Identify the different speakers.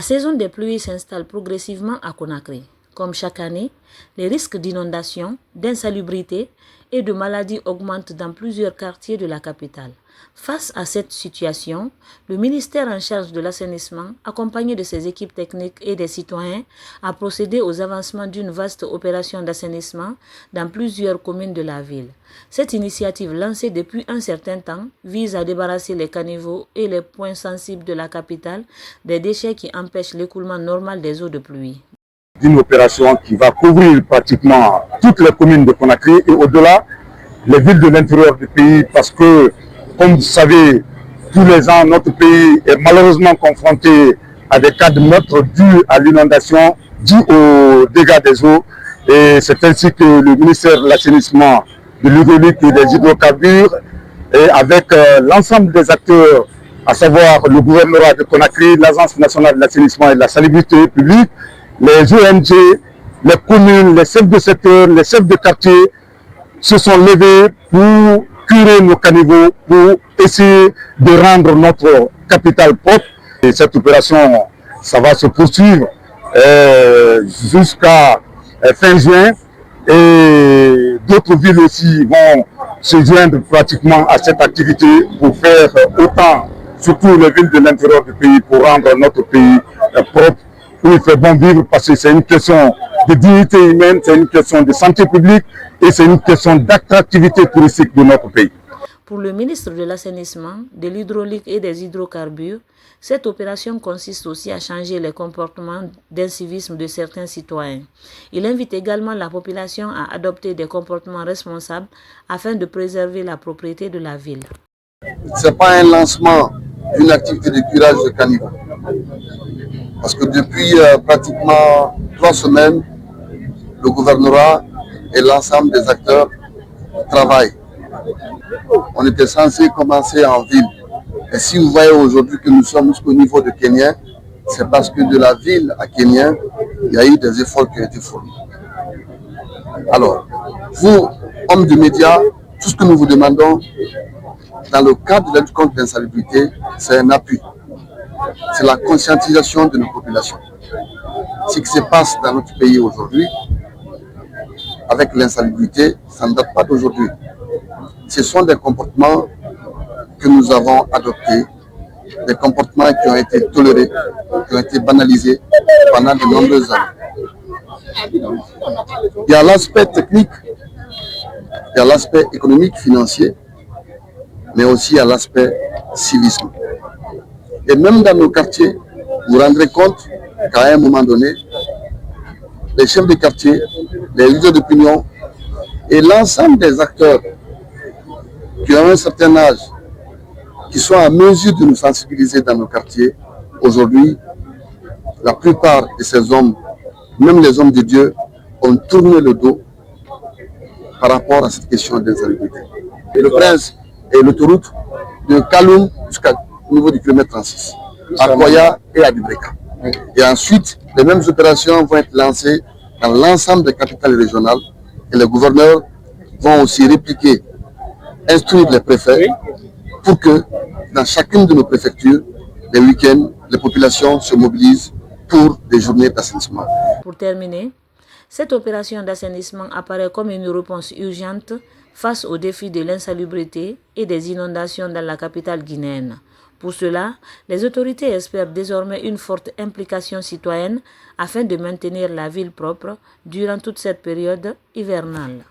Speaker 1: La saison des pluies s'installe progressivement à Conakry. Comme chaque année, les risques d'inondation, d'insalubrité et de maladies augmentent dans plusieurs quartiers de la capitale. Face à cette situation, le ministère en charge de l'assainissement, accompagné de ses équipes techniques et des citoyens, a procédé aux avancements d'une vaste opération d'assainissement dans plusieurs communes de la ville. Cette initiative, lancée depuis un certain temps, vise à débarrasser les caniveaux et les points sensibles de la capitale des déchets qui empêchent l'écoulement normal des eaux de pluie.
Speaker 2: Une opération qui va couvrir pratiquement toutes les communes de Conakry et au-delà, les villes de l'intérieur du pays, parce que, comme vous savez, tous les ans, notre pays est malheureusement confronté à des cas de meurtre dus à l'inondation, dus aux dégâts des eaux. Et c'est ainsi que le ministère de l'assainissement, de l'hydraulique et des hydrocarbures, et avec l'ensemble des acteurs, à savoir le gouvernorat de Conakry, l'Agence nationale de l'assainissement et de la salubrité publique, les ONG, les communes, les chefs de secteur, les chefs de quartier se sont levés pour curer nos caniveaux, pour essayer de rendre notre capitale propre. Et cette opération, ça va se poursuivre jusqu'à fin juin. Et d'autres villes aussi vont se joindre pratiquement à cette activité pour faire autant, surtout les villes de l'intérieur du pays, pour rendre notre pays propre, où il fait bon vivre, parce que c'est une question de dignité humaine, c'est une question de santé publique et c'est une question d'attractivité touristique de notre pays.
Speaker 1: Pour le ministre de l'Assainissement, de l'Hydraulique et des Hydrocarbures, cette opération consiste aussi à changer les comportements d'incivisme de certains citoyens. Il invite également la population à adopter des comportements responsables afin de préserver la propriété de la ville.
Speaker 3: Ce n'est pas un lancement d'une activité de curage de caniveaux. Parce que depuis pratiquement 3 semaines, le gouvernorat et l'ensemble des acteurs travaillent. On était censé commencer en ville. Et si vous voyez aujourd'hui que nous sommes jusqu'au niveau de Kenya, c'est parce que de la ville à Kenya, il y a eu des efforts qui ont été fournis. Alors, vous, hommes de médias, tout ce que nous vous demandons, dans le cadre de la lutte contre l'insalubrité, c'est un appui. C'est la conscientisation de nos populations. Ce qui se passe dans notre pays aujourd'hui, avec l'insalubrité, ça ne date pas d'aujourd'hui. Ce sont des comportements que nous avons adoptés, des comportements qui ont été tolérés, qui ont été banalisés pendant de nombreuses années. Il y a l'aspect technique, il y a l'aspect économique, financier, mais aussi il y a l'aspect civisme. Et même dans nos quartiers, vous vous rendrez compte qu'à un moment donné, les chefs de quartier, les leaders d'opinion et l'ensemble des acteurs qui ont un certain âge, qui sont à mesure de nous sensibiliser dans nos quartiers, aujourd'hui, la plupart de ces hommes, même les hommes de Dieu, ont tourné le dos par rapport à cette question d'insalubrité. Le Prince et l'autoroute de Kaloum jusqu'au niveau du kilomètre 36, à Koya et à Dubreka. Et ensuite, les mêmes opérations vont être lancées dans l'ensemble des capitales régionales et les gouverneurs vont aussi répliquer, instruire les préfets pour que dans chacune de nos préfectures, les week-ends, les populations se mobilisent pour des journées d'assainissement.
Speaker 1: Pour terminer, cette opération d'assainissement apparaît comme une réponse urgente face aux défis de l'insalubrité et des inondations dans la capitale guinéenne. Pour cela, les autorités espèrent désormais une forte implication citoyenne afin de maintenir la ville propre durant toute cette période hivernale.